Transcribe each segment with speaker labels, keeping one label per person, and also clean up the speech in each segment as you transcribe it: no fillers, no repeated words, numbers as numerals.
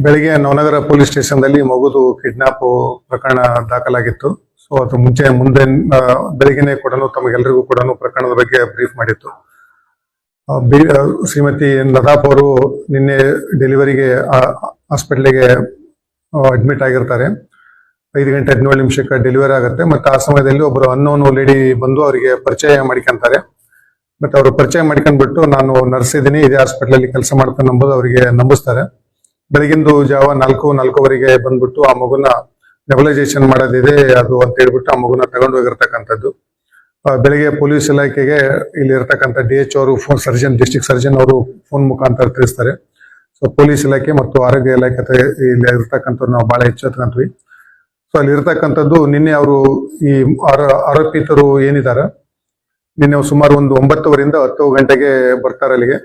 Speaker 1: ಬೆಳಿಗ್ಗೆ Navanagar police ಸ್ಟೇಷನ್ದಲ್ಲಿ ಮಗುದು kidnap ಪ್ರಕರಣ ದಾಖಲಾಗಿತ್ತು. ಸೊ ಅದು ಮುಂದೆ ಬೆಳಿಗ್ಗೆನೆ ಕೂಡ ತಮಗೆಲ್ಲರಿಗೂ ಕೂಡ ಪ್ರಕರಣದ ಬಗ್ಗೆ ಬ್ರೀಫ್ ಮಾಡಿತ್ತು. ಶ್ರೀಮತಿ ನದಾಫ್ ಅವರು ನಿನ್ನೆ ಡೆಲಿವರಿಗೆ ಹಾಸ್ಪಿಟ್ಲಿಗೆ ಅಡ್ಮಿಟ್ ಆಗಿರ್ತಾರೆ. 5 ಗಂಟೆ 17 ನಿಮಿಷಕ್ಕೆ ಡೆಲಿವರಿ ಆಗುತ್ತೆ. ಮತ್ತೆ ಆ ಸಮಯದಲ್ಲಿ ಒಬ್ಬರು ಅನ್ನೋನ್ ಲೇಡಿ ಬಂದು ಅವರಿಗೆ ಪರಿಚಯ ಮಾಡ್ಕೊಂತಾರೆ. ಮತ್ತೆ ಅವರು ಪರಿಚಯ ಮಾಡ್ಕೊಂಡ್ಬಿಟ್ಟು ನಾನು ನರ್ಸ್ ಇದ್ದೀನಿ, ಇದೇ ಹಾಸ್ಪಿಟ್ಲಲ್ಲಿ ಕೆಲಸ ಮಾಡ್ತಾನೆ ನಂಬೋದು ಅವರಿಗೆ ನಂಬಿಸ್ತಾರೆ. ಬೆಳಗಿಂದು ಜಾವ 4:15 ಬಂದ್ಬಿಟ್ಟು ಆ ಮಗುನ ನೆಬಲೈಸೇಷನ್ ಮಾಡೋದಿದೆ ಅದು ಅಂತ ಹೇಳ್ಬಿಟ್ಟು ಆ ಮಗುನ ತಗೊಂಡು ಹೋಗಿರ್ತಕ್ಕಂಥದ್ದು. ಬೆಳಿಗ್ಗೆ ಪೊಲೀಸ್ ಇಲಾಖೆಗೆ ಇಲ್ಲಿ ಇರ್ತಕ್ಕಂಥ DH ಅವರು ಡಿಸ್ಟ್ರಿಕ್ಟ್ ಸರ್ಜನ್ ಅವರು ಫೋನ್ ಮುಖಾಂತರ ತಿಳಿಸ್ತಾರೆ. ಸೊ ಪೊಲೀಸ್ ಇಲಾಖೆ ಮತ್ತು ಆರೋಗ್ಯ ಇಲಾಖೆ ಇಲ್ಲಿ ಇರ್ತಕ್ಕಂಥವ್ರು ನಾವು ಬಹಳ ಹೆಚ್ಚು. ಸೊ ಅಲ್ಲಿ ಇರ್ತಕ್ಕಂಥದ್ದು ನಿನ್ನೆ ಅವರು ಈ ಆರೋಪಿತರು ಏನಿದ್ದಾರೆ ನಿನ್ನೆ ಸುಮಾರು ಒಂದು 9:00 10 ಗಂಟೆಗೆ ಬರ್ತಾರೆ. ಅಲ್ಲಿಗೆ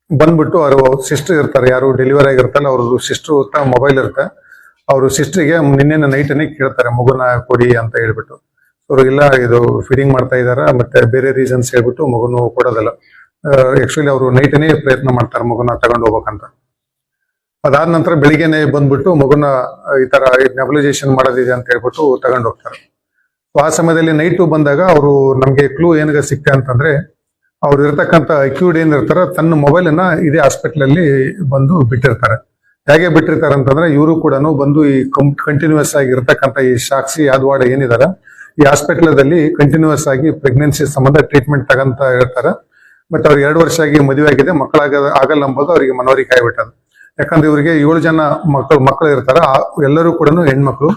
Speaker 1: ಬಂದ್ಬಿಟ್ಟು ಅವರು ಸಿಸ್ಟರ್ ಇರ್ತಾರೆ, ಯಾರು ಡೆಲಿವರಿ ಆಗಿರ್ತಾರಲ್ಲ ಅವ್ರದ್ದು ಸಿಸ್ಟರ್ ಮೊಬೈಲ್ ಇರುತ್ತೆ. ಅವರು ಸಿಸ್ಟರ್ಗೆ ನಿನ್ನೆ ನೈಟನ್ನೇ ಕೇಳ್ತಾರೆ ಮಗುನ ಕೊಡಿ ಅಂತ ಹೇಳ್ಬಿಟ್ಟು. ಅವ್ರು ಇಲ್ಲ ಇದು ಫೀಡಿಂಗ್ ಮಾಡ್ತಾ ಇದಾರೆ ಮತ್ತೆ ಬೇರೆ ರೀಸನ್ಸ್ ಹೇಳ್ಬಿಟ್ಟು ಮಗುನು ಕೊಡೋದಲ್ಲ. ಆಕ್ಚುಲಿ ಅವರು ನೈಟನೇ ಪ್ರಯತ್ನ ಮಾಡ್ತಾರೆ ಮಗುನ ತಗೊಂಡು ಹೋಗ್ಬೇಕಂತ. ಅದಾದ ನಂತರ ಬೆಳಿಗ್ಗೆನೆ ಬಂದ್ಬಿಟ್ಟು ಮಗುನ ಈ ತರ ನೆಬಲೈಸೇಷನ್ ಮಾಡೋದಿದೆ ಅಂತ ಹೇಳ್ಬಿಟ್ಟು ತಗೊಂಡು ಹೋಗ್ತಾರೆ. ಆ ಸಮಯದಲ್ಲಿ ನೈಟು ಬಂದಾಗ ಅವರು ನಮ್ಗೆ ಕ್ಲೂ ಏನಾಗ ಸಿಕ್ತೆ ಅಂತಂದ್ರೆ ಅವ್ರು ಇರ್ತಕ್ಕಂಥ ಅಕ್ಯೂಡ್ ಏನಿರ್ತಾರ ತನ್ನ ಮೊಬೈಲ್ ಅನ್ನ ಇದೇ ಹಾಸ್ಪಿಟಲ್ ಅಲ್ಲಿ ಬಂದು ಬಿಟ್ಟಿರ್ತಾರೆ. ಹೇಗೆ ಬಿಟ್ಟಿರ್ತಾರೆ ಅಂತಂದ್ರೆ ಇವರು ಕೂಡ ಬಂದು ಈ ಕಂಟಿನ್ಯೂಸ್ ಆಗಿ ಇರ್ತಕ್ಕಂಥ ಈ ಸಾಕ್ಷಿ ಯಾದವಾಡ ಏನಿದಾರ ಈ ಹಾಸ್ಪಿಟಲ್ ಕಂಟಿನ್ಯೂಸ್ ಆಗಿ ಪ್ರೆಗ್ನೆನ್ಸಿ ಸಂಬಂಧ ಟ್ರೀಟ್ಮೆಂಟ್ ತಗಂತ ಇರ್ತಾರೆ. ಮತ್ತೆ ಅವ್ರಿಗೆ 2 ವರ್ಷ ಆಗಿ ಮದುವೆ ಆಗಿದೆ, ಆಗಲ್ಲ ಎಂಬುದು ಅವರಿಗೆ ಮನವರಿಕೆ ಆಗ್ಬಿಟ್ಟದು. ಯಾಕಂದ್ರೆ ಇವರಿಗೆ 7 ಜನ ಮಕ್ಕಳು ಇರ್ತಾರ, ಎಲ್ಲರೂ ಕೂಡ ಹೆಣ್ಮಕ್ಳು.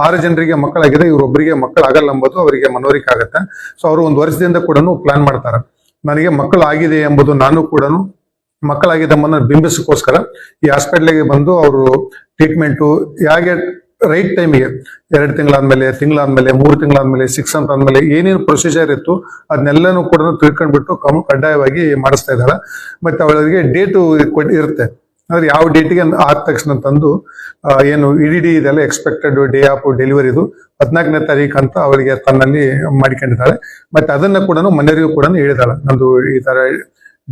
Speaker 1: 6 ಜನರಿಗೆ ಮಕ್ಕಳಾಗಿದೆ, ಇವರೊಬ್ಬರಿಗೆ ಮಕ್ಕಳು ಆಗಲ್ಲ ಎಂಬುದು ಅವರಿಗೆ ಮನವರಿಕೆ ಆಗುತ್ತೆ. ಸೊ ಅವರು 1 ವರ್ಷದಿಂದ ಕೂಡ ಪ್ಲಾನ್ ಮಾಡ್ತಾರೆ, ನನಗೆ ಮಕ್ಕಳು ಆಗಿದೆ ಎಂಬುದು ನಾನು ಕೂಡ ಮಕ್ಕಳಾಗಿದೆ ಎಂಬುದನ್ನು ಬಿಂಬಿಸಕ್ಕೋಸ್ಕರ ಈ ಹಾಸ್ಪಿಟ್ಲಿಗೆ ಬಂದು ಅವರು ಟ್ರೀಟ್ಮೆಂಟು ಹೇಗೆ ರೈಟ್ ಟೈಮಿಗೆ 2 ತಿಂಗಳಾದ್ಮೇಲೆ 3 ತಿಂಗಳಾದ್ಮೇಲೆ 6 ಅಂತ ಆದ್ಮೇಲೆ ಏನೇನು ಪ್ರೊಸೀಜರ್ ಇತ್ತು ಅದನ್ನೆಲ್ಲನೂ ಕೂಡ ತಿಳ್ಕೊಂಡ್ಬಿಟ್ಟು ಕಡ್ಡಾಯವಾಗಿ ಮಾಡಿಸ್ತಾ ಇದ್ದಾರೆ. ಮತ್ತೆ ಅವರಿಗೆ ಡೇಟು ಇರುತ್ತೆ, ಅಂದ್ರೆ ಯಾವ ಡೇಟಿಗೆ ಆದ ತಕ್ಷಣ ತಂದು ಏನು ಇಡಿ ಇದೆಲ್ಲ ಎಕ್ಸ್ಪೆಕ್ಟೆಡ್ ಡೇ ಆಫ್ ಡೆಲಿವರಿದು 14ನೇ ತಾರೀಕು ಅಂತ ಅವರಿಗೆ ತನ್ನಲ್ಲಿ ಮಾಡಿಕೊಂಡಿದ್ದಾಳೆ. ಮತ್ತೆ ಅದನ್ನ ಕೂಡ ಮನೆಯವರಿಗೂ ಕೂಡ ಹೇಳಿದಾಳೆ, ನಮ್ದು ಈ ತರ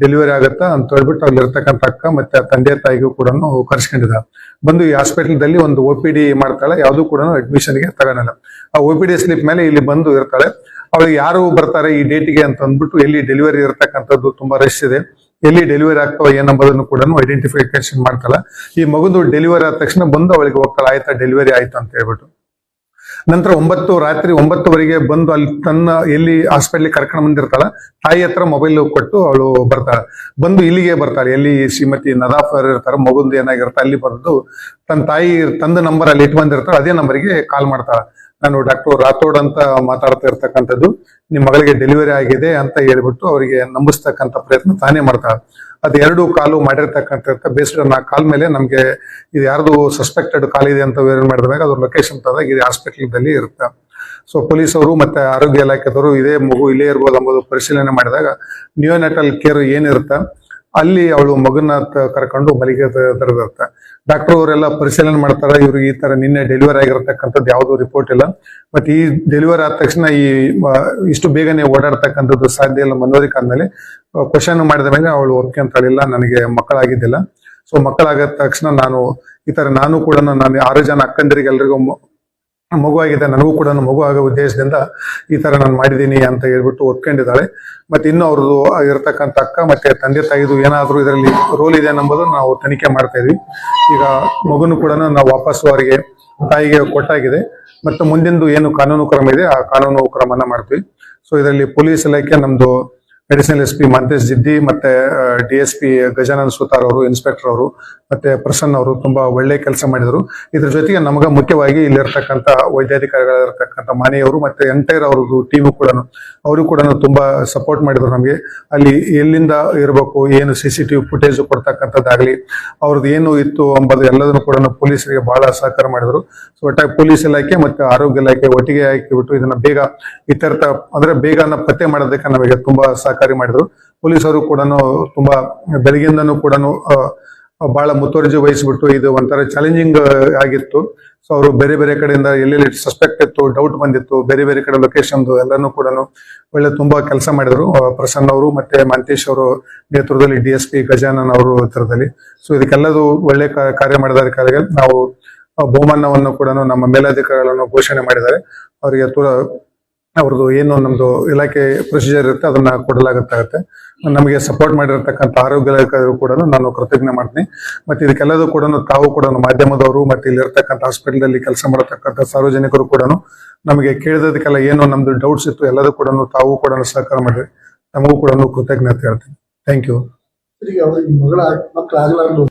Speaker 1: ಡೆಲಿವರಿ ಆಗತ್ತಾ ಅಂತ ಹೇಳ್ಬಿಟ್ಟು ಅಲ್ಲಿ ಇರ್ತಕ್ಕಂಥ ಅಕ್ಕ ಮತ್ತೆ ತಂದೆ ತಾಯಿಗೂ ಕೂಡ ಕರ್ಸ್ಕೊಂಡಿದ್ದಾಳೆ. ಬಂದು ಈ ಹಾಸ್ಪಿಟಲ್ದಲ್ಲಿ ಒಂದು OPD ಮಾಡ್ತಾಳೆ, ಯಾವ್ದು ಕೂಡ ಅಡ್ಮಿಷನ್ಗೆ ತಗೊಳಲ್ಲ. ಆ OPD ಸ್ಲಿಪ್ ಮೇಲೆ ಇಲ್ಲಿ ಬಂದು ಇರ್ತಾಳೆ. ಅವಳಿಗೆ ಯಾರು ಬರ್ತಾರೆ ಈ ಡೇಟಿಗೆ ಅಂತ ಅಂದ್ಬಿಟ್ಟು ಎಲ್ಲಿ ಡೆಲಿವರಿ ಇರತಕ್ಕಂಥದ್ದು ತುಂಬಾ ರಶ್ ಇದೆ, ಎಲ್ಲಿ ಡೆಲಿವರಿ ಆಗ್ತಾವ ಏನಂಬುದನ್ನು ಕೂಡ ಐಡೆಂಟಿಫಿಕೇಶನ್ ಮಾಡ್ತಾಳೆ. ಈ ಮಗುದು ಡೆಲಿವರಿ ಆದ ತಕ್ಷಣ ಬಂದು ಅವಳಿಗೆ ಹೋಗ್ತಾಳೆ, ಆಯ್ತಾ ಡೆಲಿವರಿ ಆಯ್ತು ಅಂತ ಹೇಳ್ಬಿಟ್ಟು. ನಂತರ ರಾತ್ರಿ 9:00 ಬಂದು ಅಲ್ಲಿ ತನ್ನ ಎಲ್ಲಿ ಹಾಸ್ಪಿಟ್ಲಿಗೆ ಕರ್ಕೊಂಡು ಬಂದಿರ್ತಾಳ ತಾಯಿ ಹತ್ರ ಮೊಬೈಲ್ ಕೊಟ್ಟು ಅವಳು ಬರ್ತಾಳೆ. ಬಂದು ಇಲ್ಲಿಗೆ ಬರ್ತಾಳೆ, ಎಲ್ಲಿ ಶ್ರೀಮತಿ ನದಾಫರ್ ಇರ್ತಾರ ಮಗುಂದು ಏನಾಗಿರ್ತ ಅಲ್ಲಿ ಬಂದು ತನ್ನ ತಾಯಿ ತಂದ ನಂಬರ್ ಅಲ್ಲಿ ಇಟ್ಟು ಬಂದಿರ್ತಾಳೆ, ಅದೇ ನಂಬರ್ಗೆ ಕಾಲ್ ಮಾಡ್ತಾಳೆ. ನಾನು ಡಾಕ್ಟರ್ ರಾಥೋಡ್ ಅಂತ ಮಾತಾಡ್ತಾ ಇರ್ತಕ್ಕಂಥದ್ದು, ನಿಮ್ ಮಗಳಿಗೆ ಡೆಲಿವರಿ ಆಗಿದೆ ಅಂತ ಹೇಳ್ಬಿಟ್ಟು ಅವರಿಗೆ ನಂಬಿಸ್ತಕ್ಕಂಥ ಪ್ರಯತ್ನ ತಾನೇ ಮಾಡ್ತಾಳೆ. ಅದು 2 ಕಾಲು ಮಾಡಿರ್ತಕ್ಕಂಥ ಬೇಸ್ಡ್ ಆ ಕಾಲ್ ಮೇಲೆ ನಮ್ಗೆ ಇದು ಯಾರ್ದು ಸಸ್ಪೆಕ್ಟೆಡ್ ಕಾಲ್ ಇದೆ ಅಂತ ವೇರ್ ಮಾಡಿದಾಗ ಅದ್ರ ಲೊಕೇಶನ್ ತಂದಾಗ ಇದು ಹಾಸ್ಪಿಟಲ್ದಲ್ಲಿ ಇರುತ್ತೆ. ಸೊ ಪೊಲೀಸವರು ಮತ್ತೆ ಆರೋಗ್ಯ ಇಲಾಖೆದವರು ಇದೇ ಮಗು ಇಲ್ಲೇ ಇರ್ಬೋದು ಎಂಬುದು ಪರಿಶೀಲನೆ ಮಾಡಿದಾಗ ನಿಯೋನೆಟಲ್ ಕೇರ್ ಏನಿರುತ್ತೆ ಅಲ್ಲಿ ಅವಳು ಮಗುನ ಕರ್ಕೊಂಡು ಮಲಿಗೆ ತರದಿರುತ್ತೆ. ಡಾಕ್ಟರ್ ಅವರೆಲ್ಲ ಪರಿಶೀಲನೆ ಮಾಡ್ತಾರೆ, ಇವ್ರಿಗೆ ಈ ತರ ನಿನ್ನೆ ಡೆಲಿವರಿ ಆಗಿರತಕ್ಕಂಥದ್ದು ಯಾವ್ದು ರಿಪೋರ್ಟ್ ಇಲ್ಲ. ಮತ್ತೆ ಈ ಡೆಲಿವರಿ ಆದ ತಕ್ಷಣ ಇಷ್ಟು ಬೇಗನೆ ಓಡಾಡ್ತಕ್ಕಂಥದ್ದು ಸಾಧ್ಯ ಇಲ್ಲ. ಮನವರಿಕೆ ಆದ್ಮೇಲೆ ಕ್ವಶನ್ ಮಾಡಿದ ಮೇಲೆ ಅವಳು ಒಪ್ಕೊಂತಾಳಿಲ್ಲ, ನನಗೆ ಮಕ್ಕಳಾಗಿದ್ದಿಲ್ಲ. ಸೊ ಮಕ್ಕಳಾದ ತಕ್ಷಣ ನಾನು ಕೂಡ ನಾನು 6 ಜನ ಅಕ್ಕಂದಿರಿಗೆ ಎಲ್ರಿಗೂ ಮಗು ಆಗಿದೆ, ನನಗೂ ಕೂಡ ಮಗು ಆಗೋ ಉದ್ದೇಶದಿಂದ ಈ ತರ ನಾನು ಮಾಡಿದ್ದೀನಿ ಅಂತ ಹೇಳ್ಬಿಟ್ಟು ಒಪ್ಕೊಂಡಿದ್ದಾಳೆ. ಮತ್ತೆ ಇನ್ನು ಅವ್ರದ್ದು ಇರತಕ್ಕಂಥ ಅಕ್ಕ ಮತ್ತೆ ತಂದೆ ತಾಯಿದು ಏನಾದ್ರೂ ಇದರಲ್ಲಿ ರೋಲ್ ಇದೆ ಅನ್ನೋದು ನಾವು ತನಿಖೆ ಮಾಡ್ತಾ ಇದ್ವಿ. ಈಗ ಮಗುನು ಕೂಡ ನಾವು ವಾಪಸ್ ಅವರಿಗೆ ತಾಯಿಗೆ ಕೊಟ್ಟಾಗಿದೆ. ಮತ್ತೆ ಮುಂದಿಂದು ಏನು ಕಾನೂನು ಕ್ರಮ ಇದೆ ಆ ಕಾನೂನು ಕ್ರಮನ ಮಾಡ್ತೀವಿ. ಸೊ ಇದರಲ್ಲಿ ಪೊಲೀಸ್ ಇಲಾಖೆ ನಮ್ದು ಅಡಿಷನಲ್ SP ಮಂತೇಶ್ ಜಿದ್ದಿ ಮತ್ತೆ DSP ಗಜಾನನ್ ಸುತಾರ್ ಅವರು, ಇನ್ಸ್ಪೆಕ್ಟರ್ ಅವರು ಮತ್ತೆ ಪ್ರಸನ್ನ ಅವರು ತುಂಬಾ ಒಳ್ಳೆ ಕೆಲಸ ಮಾಡಿದರು. ಇದ್ರ ಜೊತೆಗೆ ನಮಗ ಮುಖ್ಯವಾಗಿ ಇಲ್ಲಿರ್ತಕ್ಕಂಥ ವೈದ್ಯಾಧಿಕಾರಿಗಳಿರ್ತಕ್ಕಂಥ ಮಾನೆಯವರು ಮತ್ತೆ ಎಂಟೈರ್ ಅವ್ರದ್ದು ಟೀಮು ಕೂಡ ಅವರು ಕೂಡ ತುಂಬಾ ಸಪೋರ್ಟ್ ಮಾಡಿದ್ರು ನಮಗೆ. ಅಲ್ಲಿ ಎಲ್ಲಿಂದ ಇರಬೇಕು, ಏನು CCTV ಫುಟೇಜ್ ಕೊಡ್ತಕ್ಕಂಥದ್ದಾಗ್ಲಿ, ಅವ್ರದ್ದು ಏನು ಇತ್ತು ಎಂಬುದು ಎಲ್ಲದನ್ನು ಕೂಡ ಪೊಲೀಸರಿಗೆ ಬಹಳ ಸಹಕಾರ ಮಾಡಿದ್ರು. ಸೊ ಒಟ್ಟಾಗಿ ಪೊಲೀಸ್ ಇಲಾಖೆ ಮತ್ತೆ ಆರೋಗ್ಯ ಇಲಾಖೆ ಒಟ್ಟಿಗೆ ಹಾಕಿಬಿಟ್ಟು ಇದನ್ನ ಬೇಗ ಇತ್ಯರ್ಥ ಅಂದ್ರೆ ಬೇಗನ ಪತ್ತೆ ಮಾಡೋದಕ್ಕೆ ನಮಗೆ ತುಂಬಾ ಸಹಕಾರಿ ಮಾಡಿದ್ರು. ಪೊಲೀಸರು ಕೂಡ ತುಂಬಾ ಬೆಳಗ್ಗಿಂದನೂ ಕೂಡ ಬಹಳ ಮುತುವರ್ಜಿ ವಹಿಸ್ಬಿಟ್ಟು ಇದು ಒಂಥರ ಚಾಲೆಂಜಿಂಗ್ ಆಗಿತ್ತು. ಸೊ ಅವರು ಬೇರೆ ಬೇರೆ ಕಡೆಯಿಂದ ಎಲ್ಲೆಲ್ಲಿ ಸಸ್ಪೆಕ್ಟ್ ಇತ್ತು, ಡೌಟ್ ಬಂದಿತ್ತು, ಬೇರೆ ಬೇರೆ ಕಡೆ ಲೊಕೇಶನ್ ಎಲ್ಲಾನು ಕೂಡ ಒಳ್ಳೆ ತುಂಬಾ ಕೆಲಸ ಮಾಡಿದ್ರು. ಪ್ರಸನ್ನ ಅವರು ಮತ್ತೆ ಮಂತೇಶ್ ಅವರು ನೇತೃತ್ವದಲ್ಲಿ DSP ಗಜಾನನ್ ಅವರು ನೇತೃತ್ವದಲ್ಲಿ. ಸೊ ಇದಕ್ಕೆಲ್ಲದು ಒಳ್ಳೆ ಕಾರ್ಯ ಮಾಡಿದ ನಾವು ಬಹುಮಾನವನ್ನು ಕೂಡ ನಮ್ಮ ಮೇಲಾಧಿಕಾರಿಗಳನ್ನು ಘೋಷಣೆ ಮಾಡಿದ್ದಾರೆ. ಅವರಿಗೆ ಅವ್ರದ್ದು ಏನು ನಮ್ದು ಇಲಾಖೆ ಪ್ರೊಸೀಜರ್ ಇರುತ್ತೆ ಅದನ್ನ ಕೊಡಲಾಗುತ್ತೆ. ನಮಗೆ ಸಪೋರ್ಟ್ ಮಾಡಿರ್ತಕ್ಕಂಥ ಆರೋಗ್ಯ ಇಲಾಖೆಯವರು ಕೂಡ ನಾನು ಕೃತಜ್ಞ ಮಾಡ್ತೀನಿ. ಮತ್ತೆ ಇದಕ್ಕೆಲ್ಲದೂ ಕೂಡ ತಾವು ಕೂಡ ಮಾಧ್ಯಮದವರು ಮತ್ತೆ ಇಲ್ಲಿರ್ತಕ್ಕಂಥ ಹಾಸ್ಪಿಟಲ್ ಅಲ್ಲಿ ಕೆಲಸ ಮಾಡತಕ್ಕಂಥ ಸಾರ್ವಜನಿಕರು ಕೂಡ ನಮಗೆ ಕೇಳಿದಕ್ಕೆಲ್ಲ ಏನು ನಮ್ದು ಡೌಟ್ಸ್ ಇತ್ತು ಎಲ್ಲದೂ ಕೂಡ ತಾವು ಕೂಡ ಸಹಕಾರ ಮಾಡಿರಿ. ನಮಗೂ ಕೂಡ ಕೃತಜ್ಞತೆ ಹೇಳ್ತೀನಿ. Thank you.
Speaker 2: ಮಕ್ಕಳಾಗಲಾರ್ದು